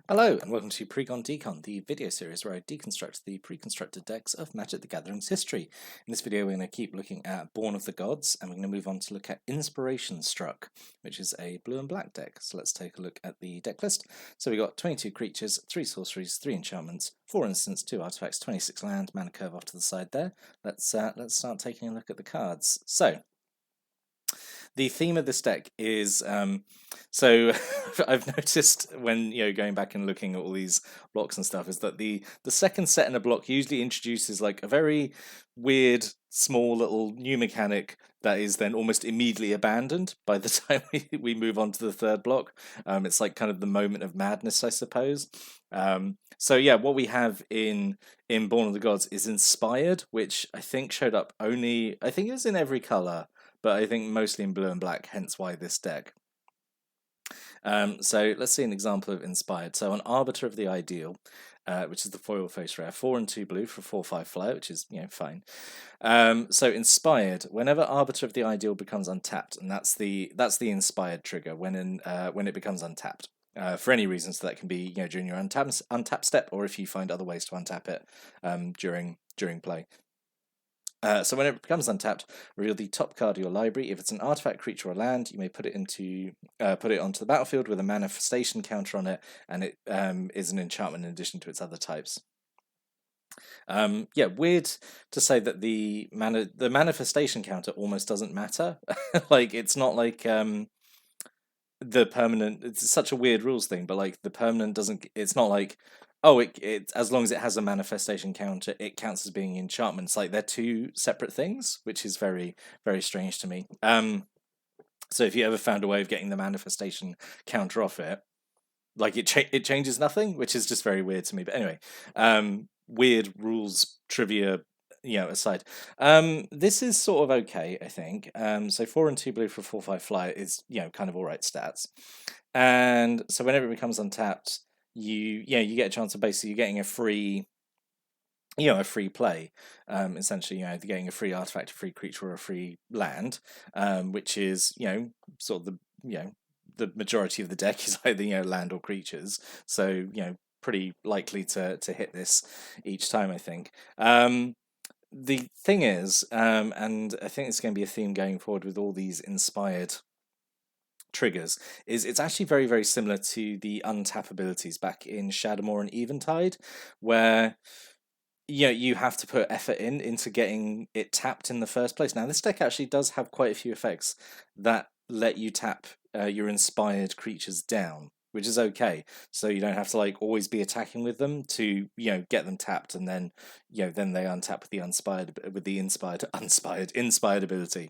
Hello and welcome to Precon Decon, the video series where I deconstruct the pre-constructed decks of Magic the Gathering's history. In this video we're going to keep looking at Born of the Gods, and we're going to move on to look at Inspiration Struck, which is a blue and black deck. So let's take a look at the deck list. So we got 22 creatures, 3 sorceries, 3 enchantments, 4 instants, 2 artifacts, 26 land, mana curve off to the side there. Let's start taking a look at the cards. So the theme of this deck is so I've noticed when going back and looking at all these blocks and stuff is that the second set in a block usually introduces like a very weird small little new mechanic that is then almost immediately abandoned by the time we move on to the third block. It's like kind of the moment of madness, I suppose. So yeah, what we have in Born of the Gods is Inspired, which I think showed up only, I think it was in every color, but I think mostly in blue and black, hence why this deck. So let's see an example of Inspired. So an Arbiter of the Ideal, which is the foil face rare, 4 and 2 blue for 4/5 flyer, which is fine. So Inspired, whenever Arbiter of the Ideal becomes untapped, and that's the Inspired trigger when it becomes untapped. For any reason, so that can be during your untap step, or if you find other ways to untap it during play. So when it becomes untapped, reveal the top card of your library. If it's an artifact, creature, or land, you may put it onto the battlefield with a manifestation counter on it, and it is an enchantment in addition to its other types. Yeah, weird to say that the manifestation counter almost doesn't matter. Like it's not like the permanent. It's such a weird rules thing, but like the permanent doesn't. It's not like, oh, it as long as it has a manifestation counter, it counts as being enchantments. Like they're two separate things, which is very, very strange to me. So if you ever found a way of getting the manifestation counter off it, like it changes nothing, which is just very weird to me. But anyway, weird rules trivia aside, this is sort of okay, I think. So 4 and 2 blue for 4/5 flyer is kind of alright stats, and so whenever it becomes untapped, you get a chance of basically getting a free play, essentially, either getting a free artifact, a free creature, or a free land, which is sort of the majority of the deck is either land or creatures, so pretty likely to hit this each time, I think. The thing is, and I think it's going to be a theme going forward with all these inspired triggers, is it's actually very, very similar to the untap abilities back in Shadowmoor and Eventide, where you have to put effort into getting it tapped in the first place. Now, this deck actually does have quite a few effects that let you tap your inspired creatures down, which is okay. So you don't have to like always be attacking with them to get them tapped, and then then they untap with the inspired ability.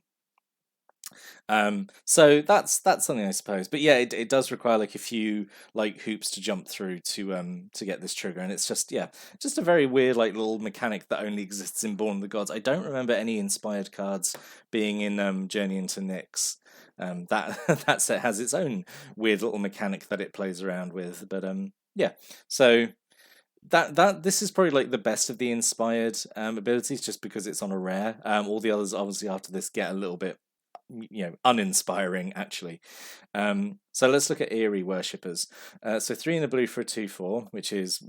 So that's something, I suppose. But yeah, it does require like a few like hoops to jump through to get this trigger, and it's just just a very weird like little mechanic that only exists in Born of the Gods. I don't remember any inspired cards being in Journey into Nyx. That that set has its own weird little mechanic that it plays around with, but yeah. So that this is probably like the best of the inspired abilities, just because it's on a rare. All the others obviously after this get a little bit uninspiring actually. So let's look at Eerie Worshippers. So 3 in a blue for a 2/4, which is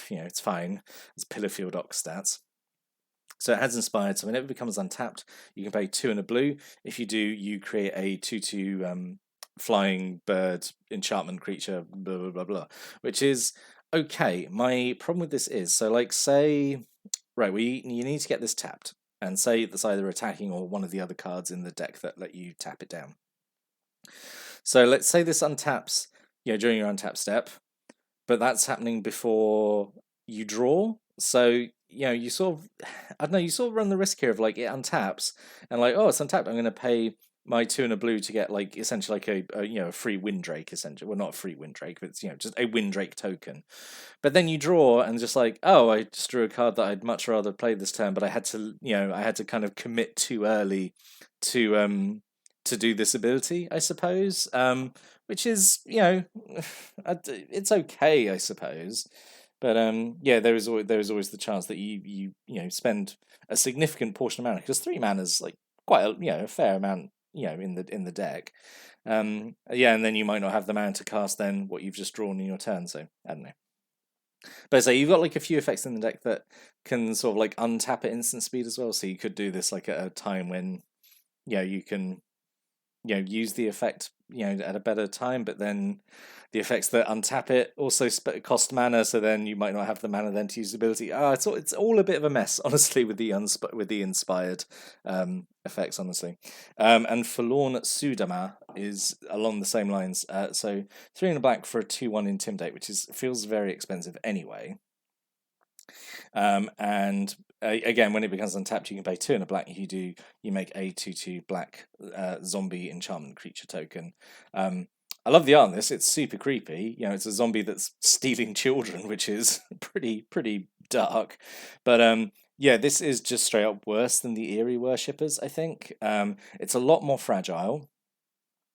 it's fine. It's Pillarfield Ox stats. So it has inspired, so whenever it becomes untapped, you can pay 2 in a blue. If you do, you create a 2/2 flying bird enchantment creature, blah blah blah blah, which is okay. My problem with this is, so like say, right, you need to get this tapped, and say that's either attacking or one of the other cards in the deck that let you tap it down. So let's say this untaps, during your untap step, but that's happening before you draw. So you sort of, I don't know, you sort of run the risk here of like it untaps and like, oh, it's untapped, I'm going to pay my 2 and a blue to get like essentially like a free Windrake, essentially. Well, not a free Windrake, but it's just a Windrake token. But then you draw and just like, oh, I just drew a card that I'd much rather play this turn, but I had to kind of commit too early to do this ability, I suppose. Which is it's okay, I suppose. But yeah, there is always the chance that you spend a significant portion of mana, because 3 mana is like quite a fair amount in the deck. Yeah, and then you might not have the mana to cast then what you've just drawn in your turn. So I don't know. But so you've got like a few effects in the deck that can sort of like untap at instant speed as well. So you could do this like at a time when you can use the effect at a better time, but then the effects that untap it also cost mana, so then you might not have the mana then to use the ability. It's all a bit of a mess, honestly, with the inspired effects, honestly. And Forlorn Sudama is along the same lines. So 3 and a black for a 2/1 intimidate, which feels very expensive anyway. And again, when it becomes untapped, you can pay 2 and a black. You make a 2/2 black zombie enchantment creature token. I love the art on this. It's super creepy. It's a zombie that's stealing children, which is pretty dark. But yeah, this is just straight up worse than the Eerie Worshippers, I think. It's a lot more fragile,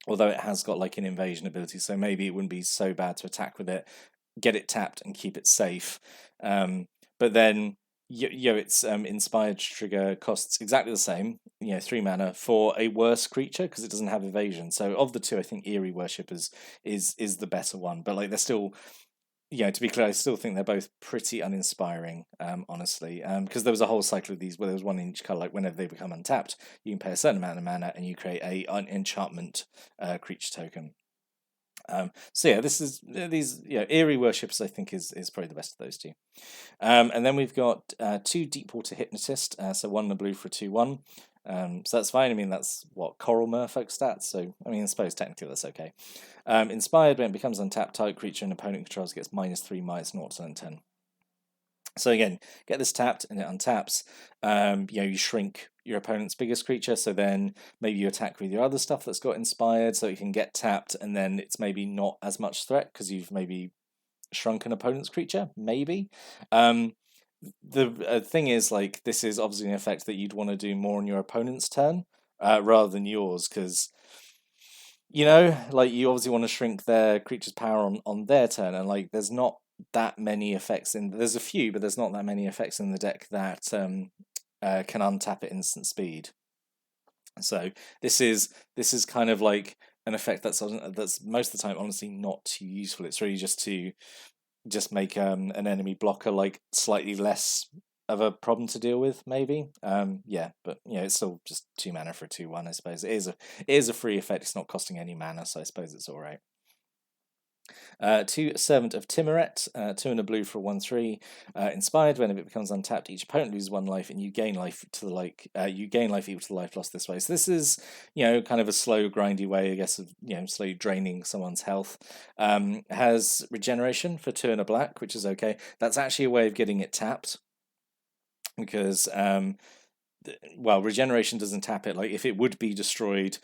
although it has got like an invasion ability, so maybe it wouldn't be so bad to attack with it, get it tapped, and keep it safe. But then its inspired trigger costs exactly the same, 3 mana for a worse creature because it doesn't have evasion. So of the two, I think Eerie Worshippers is the better one. But like they're still, to be clear, I still think they're both pretty uninspiring, honestly. Because there was a whole cycle of these where there was one in each color. Like whenever they become untapped, you can pay a certain amount of mana and you create an enchantment creature token. So yeah, these Eerie Worshippers I think is probably the best of those two. And then we've got 2 Deepwater Hypnotist, so 1 and a blue for a 2/1. So that's fine. I mean, that's what Coral Merfolk stats. So I mean, I suppose technically that's okay. Inspired, when it becomes untapped, type creature an opponent controls gets -3, -0 to 10. So again, get this tapped and it untaps. You shrink your opponent's biggest creature, so then maybe you attack with your other stuff that's got inspired, so it can get tapped, and then it's maybe not as much threat because you've maybe shrunk an opponent's creature. Maybe. The thing is, like, this is obviously an effect that you'd want to do more on your opponent's turn rather than yours, because like you obviously want to shrink their creature's power on their turn, and like there's not that many effects there's a few, but there's not that many effects in the deck that can untap at instant speed. So this is kind of like an effect that's most of the time honestly not too useful. It's really just to make an enemy blocker like slightly less of a problem to deal with, maybe. Yeah, but it's still just 2 mana for a 2/1, I suppose. It is a free effect. It's not costing any mana, so I suppose it's all right. 2 Servant of Timuret, 2 and a blue for a 1/3. Inspired, whenever it becomes untapped, each opponent loses 1 life, and you gain life you gain life equal to the life lost this way. So this is kind of a slow, grindy way, I guess, of slowly draining someone's health. Has regeneration for 2 and a black, which is okay. That's actually a way of getting it tapped, because regeneration doesn't tap it. Like if it would be destroyed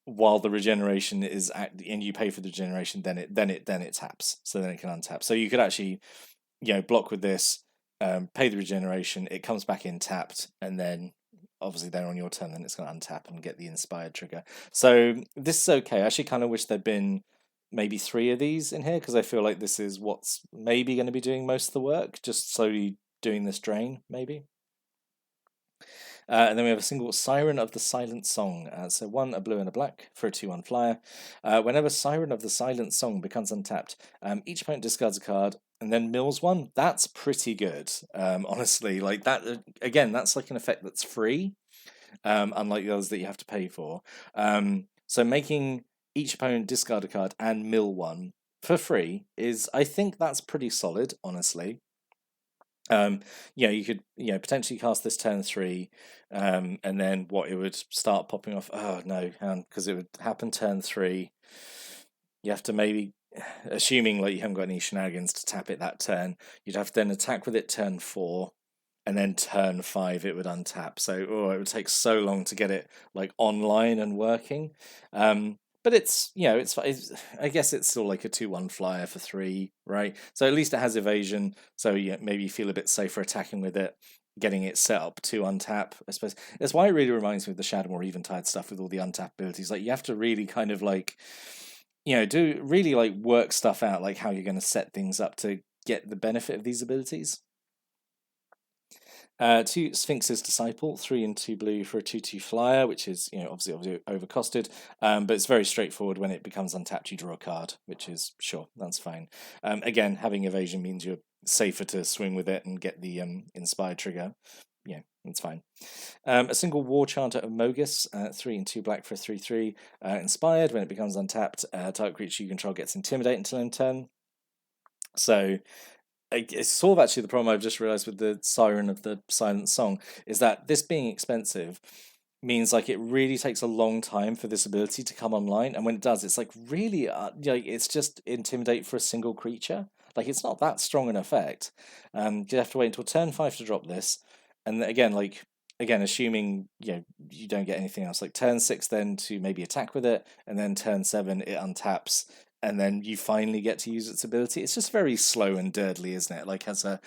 while the regeneration is and you pay for the regeneration, then it taps, so then it can untap. So you could actually block with this, pay the regeneration, it comes back in tapped, and then obviously then on your turn then it's going to untap and get the inspired trigger. So this is okay. I actually kind of wish there'd been maybe 3 of these in here, because I feel like this is what's maybe going to be doing most of the work, just slowly doing this drain, maybe. And then we have a single Siren of the Silent Song. So 1, a blue and a black for a 2/1 flyer. Whenever Siren of the Silent Song becomes untapped, each opponent discards a card and then mills 1. That's pretty good, honestly. Like that, again, that's like an effect that's free, unlike the others that you have to pay for. So making each opponent discard a card and mill 1 for free I think that's pretty solid, honestly. You could potentially cast this turn 3, and then it would start popping off. Oh no, because it would happen turn 3. You have to maybe, assuming like you haven't got any shenanigans to tap it that turn, you'd have to then attack with it turn 4, and then turn 5 it would untap. So it would take so long to get it like online and working. But it's I guess it's still like a 2/1 flyer for 3, right? So at least it has evasion. So maybe you feel a bit safer attacking with it, getting it set up to untap. I suppose that's why it really reminds me of the Shadowmoor Eventide stuff with all the untap abilities. Like you have to really kind of like do really like work stuff out, like how you're going to set things up to get the benefit of these abilities. Two Sphinx's Disciple, 3 and 2 blue for a 2/2 flyer, which is obviously overcosted, but it's very straightforward. When it becomes untapped, you draw a card, which is sure, that's fine. Again, having evasion means you're safer to swing with it and get the inspired trigger. Yeah, that's fine. A single War Chanter of Mogus, 3 and 2 black for a 3/3, inspired. When it becomes untapped, target creature you control gets Intimidate until end turn. So it's sort of actually the problem I've just realized with the Siren of the Silent Song is that this being expensive means like it really takes a long time for this ability to come online, and when it does, it's like really, it's just Intimidate for a single creature. Like it's not that strong an effect. You have to wait until turn 5 to drop this, and again, assuming you don't get anything else, like turn 6 then to maybe attack with it, and then turn 7 it untaps, and then you finally get to use its ability. It's just very slow and dirtly, isn't it? Like as a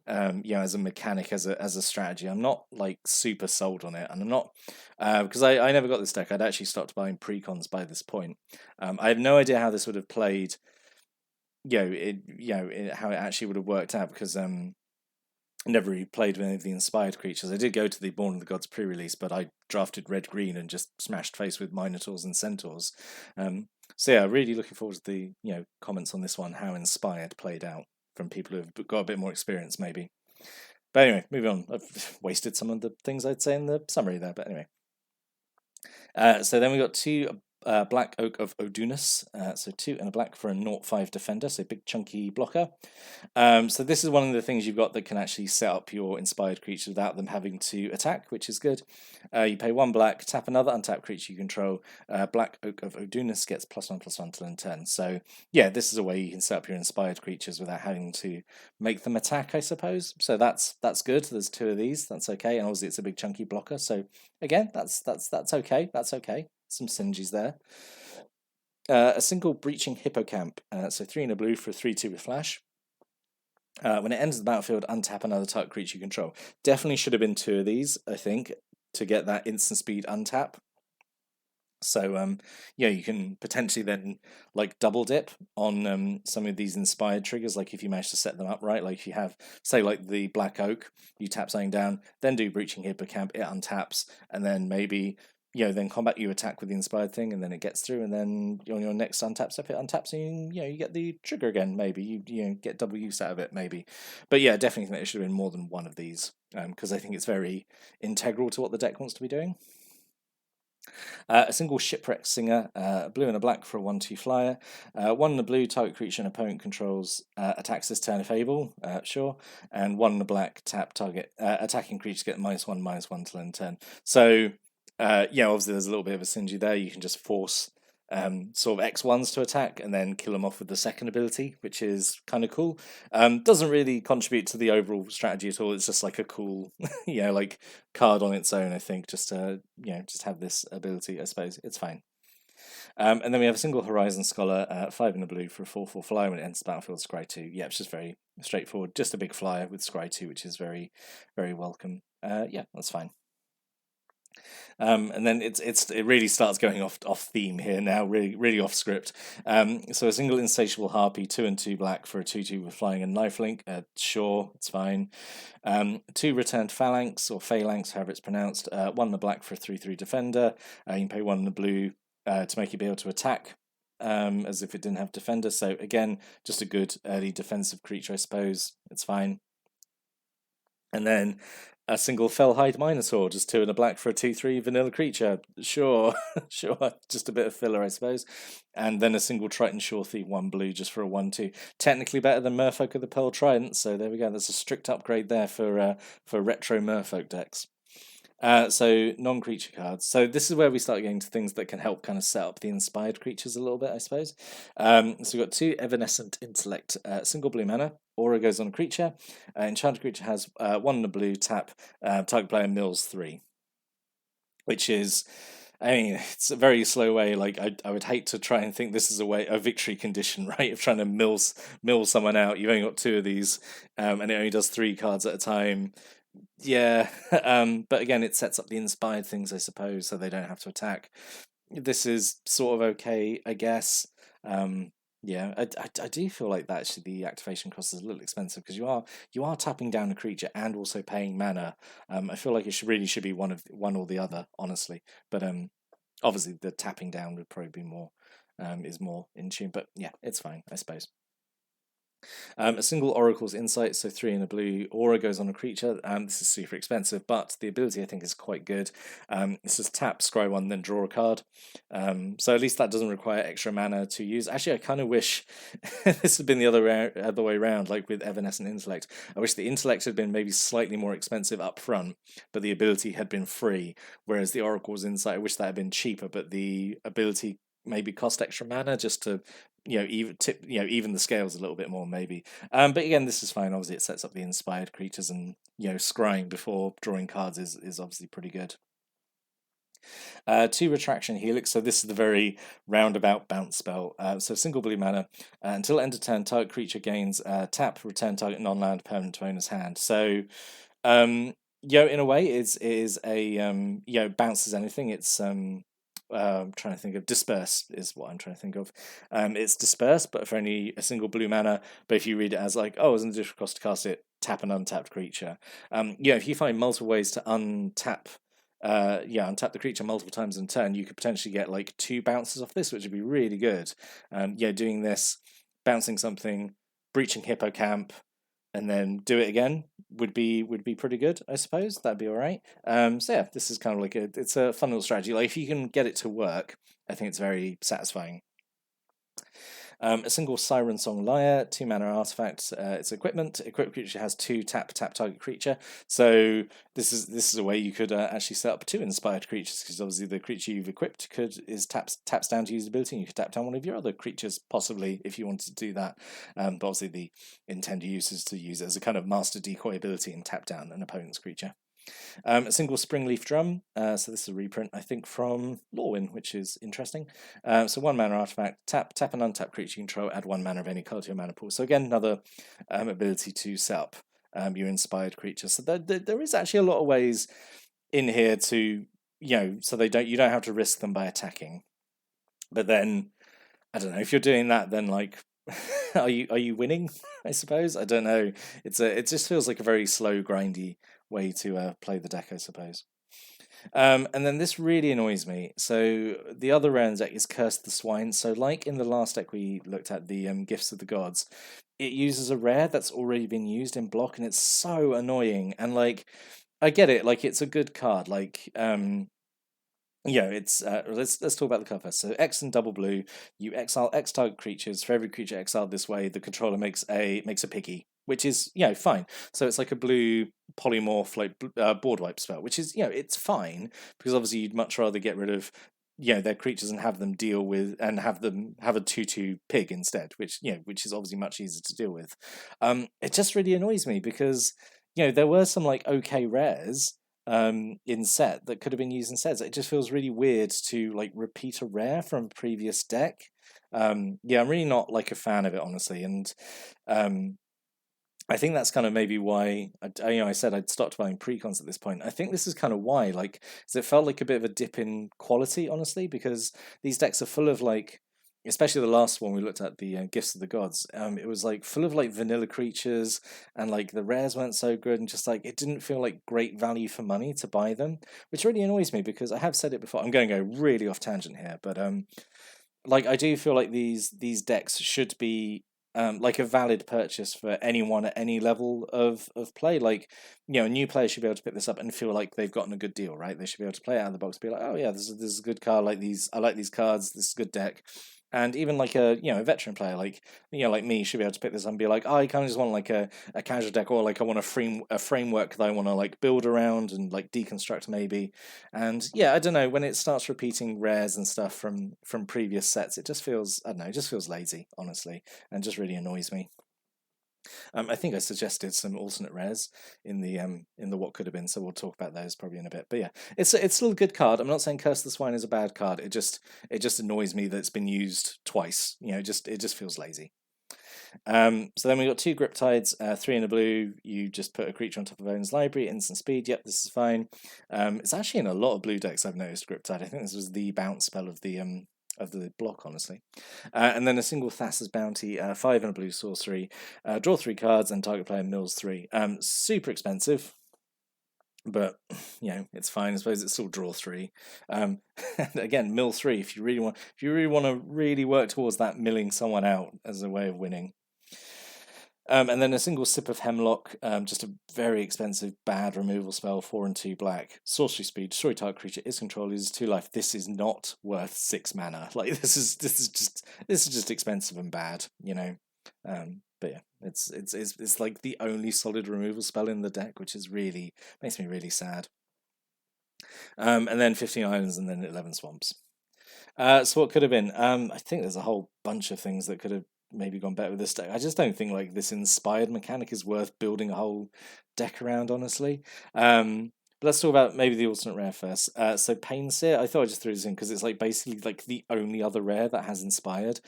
as a mechanic, as a strategy, I'm not like super sold on it, and I'm not because I never got this deck. I'd actually stopped buying precons by this point. I have no idea how this would have played. How it actually would have worked out, because never really played with any of the inspired creatures. I did go to the Born of the Gods pre-release, but I drafted red-green and just smashed face with Minotaurs and Centaurs. So yeah, really looking forward to the comments on this one, how inspired played out from people who've got a bit more experience, maybe. But anyway, moving on. I've wasted some of the things I'd say in the summary there, but anyway. So then we got two Black Oak of Odunus, so 2 and a black for a 0/5 defender, so big chunky blocker. So this is one of the things you've got that can actually set up your inspired creature without them having to attack, which is good. You pay 1 black, tap another untapped creature you control. Black Oak of Odunus gets +1/+1 till end turn. So yeah, this is a way you can set up your inspired creatures without having to make them attack, I suppose. So that's good. There's 2 of these. That's okay, and obviously it's a big chunky blocker. So again, that's okay. That's okay. Some synergies there. A single Breaching Hippocamp, so 3 and a blue for a 3/2 with flash. When it enters the battlefield, untap another target creature you control. Definitely should have been 2 of these, I think, to get that instant speed untap. So you can potentially then like double dip on some of these inspired triggers, like if you manage to set them up right. Like if you have, say, like the Black Oak, you tap something down, then do Breaching Hippocamp, it untaps, and then maybe then combat you attack with the inspired thing, and then it gets through, and then on your next untap step it untaps, and you get the trigger again. Maybe you get double use out of it, maybe. But yeah, definitely think there should have been more than one of these, because I think it's very integral to what the deck wants to be doing. A single Shipwreck Singer, a blue and a black for a 1/2 flyer. 1 and a blue, target creature an opponent controls attacks this turn if able, sure. And 1 and a black, tap target attacking creatures get -1/-1 till end turn. So obviously there's a little bit of a synergy there. You can just force sort of X1s to attack and then kill them off with the second ability, which is kind of cool. Doesn't really contribute to the overall strategy at all. It's just like a cool, like card on its own, I think, just to, just have this ability, I suppose. It's fine. And then we have a single Horizon Scholar, 5 in a blue for a 4/4 flyer. When it enters the battlefield, Scry 2. Yeah, it's just very straightforward. Just a big flyer with Scry 2, which is very, very welcome. Yeah, that's fine. And then it really starts going off theme here now, really off script. So a single Insatiable Harpy, 2 and 2 black for a 2/2 with flying and lifelink. Sure, it's fine. 2 Returned Phalanx or Phalanx, however it's pronounced. 1 and a black for a 3/3 defender. You can pay 1 and a blue to make it be able to attack. As if it didn't have defender. So again, just a good early defensive creature, I suppose. It's fine. And then a single Fellhide Minotaur, just 2 and a black for a 2/3 vanilla creature. Sure, sure, just a bit of filler, I suppose. And then a single Triton Shore Thief, 1 blue, just for a 1/2. Technically better than Merfolk of the Pearl Trident, so there we go. That's a strict upgrade there for retro Merfolk decks. So non-creature cards. So this is where we start getting to things that can help kind of set up the inspired creatures a little bit, I suppose. So we've got 2 Evanescent Intellect, single blue mana. Aura goes on a creature. Enchanted creature has 1 and a blue, tap, target player mills 3. Which is, I mean, it's a very slow way. Like I would hate to try and think this is a victory condition, right? Of trying to mill someone out. You've only got 2 of these, and it only does 3 cards at a time. Yeah, but again, it sets up the inspired things, I suppose, so they don't have to attack. This is sort of okay, I guess. Yeah, I do feel like that actually the activation cost is a little expensive because you are tapping down a creature and also paying mana. I feel like it should be one or the other, honestly. But obviously the tapping down would probably be more is more in tune. But yeah, it's fine, I suppose. A single Oracle's Insight, so 3 in a blue aura goes on a creature. This is super expensive, but the ability I think is quite good. It says tap, scry one, then draw a card. So at least that doesn't require extra mana to use. Actually, I kind of wish this had been the other way around, like with Evanescent Intellect. I wish the Intellect had been maybe slightly more expensive up front, but the ability had been free. Whereas the Oracle's Insight, I wish that had been cheaper, but the ability maybe cost extra mana just to even the scales a little bit more maybe. But again, this is fine. Obviously, it sets up the inspired creatures, and scrying before drawing cards is obviously pretty good. 2 Retraction Helix. So this is the very roundabout bounce spell. So single blue mana until end of turn, target creature gains tap, return target non-land permanent to owner's hand. So in a way, it is a bounces anything. It's I'm trying to think of disperse is what I'm trying to think of. It's disperse, but for only a single blue mana. But if you read it as like, oh, as an additional cost to cast it, tap an untapped creature. If you find multiple ways to untap untap the creature multiple times in turn, you could potentially get like 2 bounces off this, which would be really good. Doing this, bouncing something, breaching Hippocamp, and then do it again would be pretty good, I suppose. That'd be all right. So yeah, this is kind of like it's a fun little strategy. Like if you can get it to work, I think it's very satisfying. A single Siren Song Lyre, 2 mana artifact. It's equipment. Equipped creature has 2 tap target creature. So this is a way you could actually set up 2 inspired creatures because obviously the creature you've equipped taps down to use ability, and you could tap down one of your other creatures possibly if you wanted to do that. But obviously the intended use is to use it as a kind of master decoy ability and tap down an opponent's creature. A single Springleaf Drum. So this is a reprint, I think, from Lorwyn, which is interesting. So 1 mana artifact, tap an untap creature you control, add 1 mana of any color to your mana pool. So again, another ability to set up your inspired creature. So there is actually a lot of ways in here to so you don't have to risk them by attacking. But then I don't know if you're doing that, then like. Are you winning? I suppose I don't know. It just feels like a very slow, grindy way to play the deck, I suppose. And then this really annoys me. So the other round deck is Curse the Swine. So like in the last deck we looked at, the Gifts of the Gods, it uses a rare that's already been used in block, and it's so annoying. And like, I get it. Like it's a good card. Like it's let's talk about the cover. So X and double blue, you exile X target creatures. For every creature exiled this way, the controller makes a piggy, which is fine. So it's like a blue polymorph like board wipe spell, which is it's fine because obviously you'd much rather get rid of their creatures and have them deal with and have them have a 2/2 pig instead, which is obviously much easier to deal with. It just really annoys me because there were some like okay rares in set that could have been used instead. So it just feels really weird to like repeat a rare from a previous deck. I'm really not like a fan of it, honestly, and I think that's kind of maybe why I said I'd stopped buying precons at this point. I think this is kind of why, like, 'cause it felt like a bit of a dip in quality, honestly, because these decks are full of like, especially the last one we looked at, the Gifts of the Gods. It was like full of like vanilla creatures, and like the rares weren't so good, and just like it didn't feel like great value for money to buy them, which really annoys me because I have said it before. I'm going to go really off tangent here, but like I do feel like these decks should be like a valid purchase for anyone at any level of play. Like, a new player should be able to pick this up and feel like they've gotten a good deal, right? They should be able to play it out of the box, be like, oh yeah, this is a good card. I like these cards. This is a good deck. And even like a veteran player like like me should be able to pick this up and be like, oh, I kind of just want like a casual deck, or like I want a framework that I want to like build around and like deconstruct maybe. And I don't know, when it starts repeating rares and stuff from previous sets, it just feels, I don't know, it just feels lazy, honestly, and just really annoys me. I think I suggested some alternate rares in the what could have been, so we'll talk about those probably in a bit. But yeah, it's still a good card. I'm not saying Curse the Swine is a bad card. It just annoys me that it's been used twice. It just feels lazy. So then we got 2 Griptides, 3 in a blue. You just put a creature on top of Owen's library, instant speed. Yep, this is fine. It's actually in a lot of blue decks. I've noticed Griptide. I think this was the bounce spell of of the block, honestly. And then a single Thassa's Bounty, 5 and a blue sorcery, draw 3 cards, and target player mills 3. Super expensive, but it's fine. I suppose it's still draw 3. And again, mill 3 if you really want to really work towards that milling someone out as a way of winning. And then a single Sip of Hemlock, just a very expensive bad removal spell, 4 and 2 black, sorcery speed, destroy target creature, its control loses 2 life. This is not worth 6 mana. Like this is just expensive and bad, But yeah, it's like the only solid removal spell in the deck, which is really makes me really sad. And then 15 islands and then 11 swamps. So what could have been? I think there's a whole bunch of things that could have maybe gone better with this deck. I just don't think like this inspired mechanic is worth building a whole deck around, honestly. But let's talk about maybe the alternate rare first. So Painseer, I thought I just threw this in because it's like basically like the only other rare that has inspired.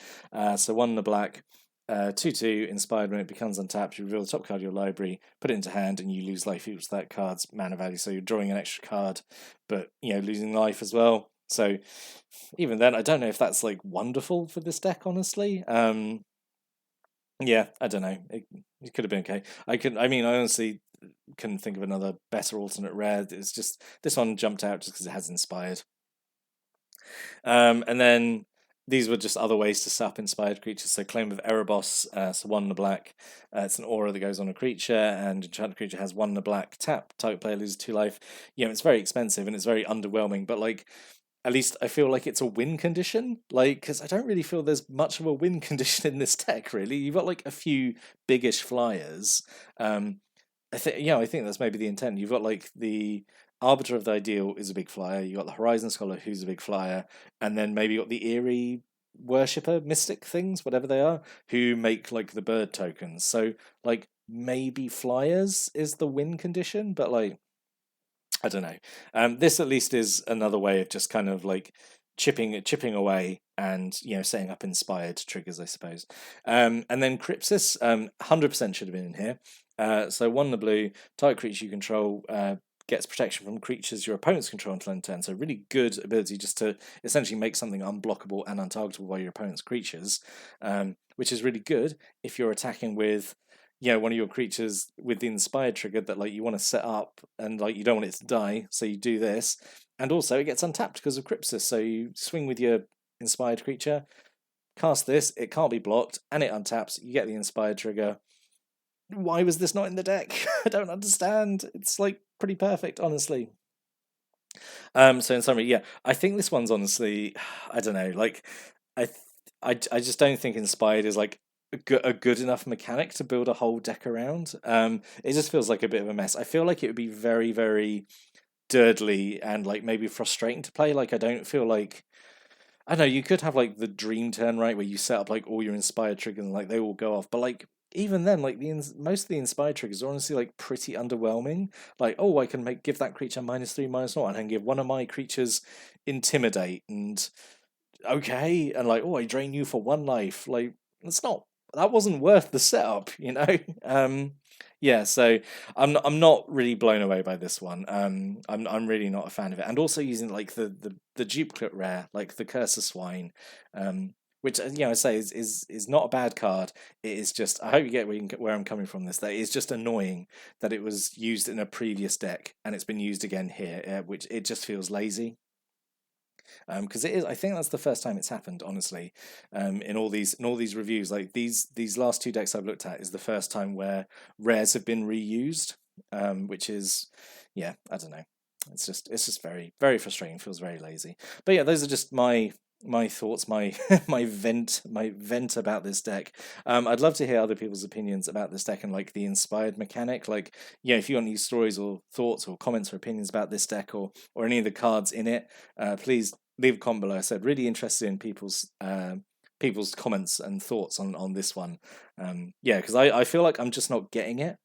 So 1 in the black, 2/2 inspired. When it becomes untapped, you reveal the top card of your library, put it into hand, and you lose life equals that card's mana value. So you're drawing an extra card, but losing life as well. So even then, I don't know if that's like wonderful for this deck, honestly. Yeah, I don't know. It could have been okay. I honestly couldn't think of another better alternate rare. It's just this one jumped out just because it has inspired. And then these were just other ways to set up inspired creatures. So Claim of Erebos, so 1 in the black. It's an aura that goes on a creature, and enchanted creature has 1 in the black. Tap, target player loses 2 life. It's very expensive and it's very underwhelming, but like at least I feel like it's a win condition, because I don't really feel there's much of a win condition in this deck, really. You've got like a few biggish flyers. I think that's maybe the intent. You've got like the Arbiter of the Ideal is a big flyer. You got the Horizon Scholar, who's a big flyer, and then maybe you got the Eerie Worshipper, Mystic things, whatever they are, who make like the bird tokens. So like maybe flyers is the win condition, but like I don't know. This at least is another way of just kind of like chipping away and setting up inspired triggers, I suppose. And then Crypsis, 100% should have been in here. So 1 in the blue, target creature you control gets protection from creatures your opponents control until end turn. So really good ability just to essentially make something unblockable and untargetable by your opponent's creatures, which is really good if you're attacking with one of your creatures with the inspired trigger that like you want to set up and like you don't want it to die, so you do this, and also it gets untapped because of Crypsis. So you swing with your inspired creature, cast this, it can't be blocked, and it untaps. You get the inspired trigger. Why was this not in the deck? I don't understand. It's like pretty perfect, honestly. So in summary, yeah, I think this one's honestly, I don't know, like I just don't think inspired is like a good enough mechanic to build a whole deck around. It just feels like a bit of a mess. I feel like it would be very, very dirtly and like maybe frustrating to play. Like I don't feel like I don't know. You could have like the dream turn, right, where you set up like all your inspired triggers and like they all go off. But like even then, like most of the inspired triggers are honestly like pretty underwhelming. Like I can give that creature -3, -0, and I can give one of my creatures intimidate and okay, and like I drain you for 1 life. Like that wasn't worth the setup, yeah, so I'm not really blown away by this one. I'm really not a fan of it, and also using like the duplicate rare, like the Curse of Swine, which I say is not a bad card. It is just I hope you get where I'm coming from. That is just annoying that it was used in a previous deck and it's been used again here, which it just feels lazy. Because it is, I think that's the first time it's happened. Honestly, in all these reviews, like these last 2 decks I've looked at, is the first time where rares have been reused, which is, yeah, I don't know. It's just very, very frustrating. Feels very lazy. But yeah, those are just my thoughts, my my vent about this deck. I'd love to hear other people's opinions about this deck and like the inspired mechanic. Like, if you want any stories or thoughts or comments or opinions about this deck or any of the cards in it, please leave a comment below. I said really interested in people's comments and thoughts on this one. Because I feel like I'm just not getting it.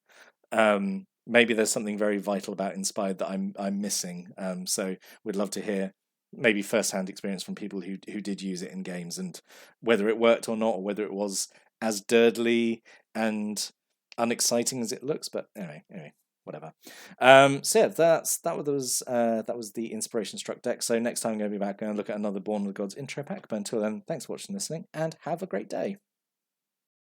Maybe there's something very vital about inspired that I'm missing. So we'd love to hear maybe first-hand experience from people who did use it in games and whether it worked or not, or whether it was as dirtly and unexciting as it looks. But anyway, whatever. So yeah, that was the Inspiration Struck deck. So next time I'm going to be back, going to look at another Born of the Gods intro pack. But until then, thanks for watching and listening, and have a great day.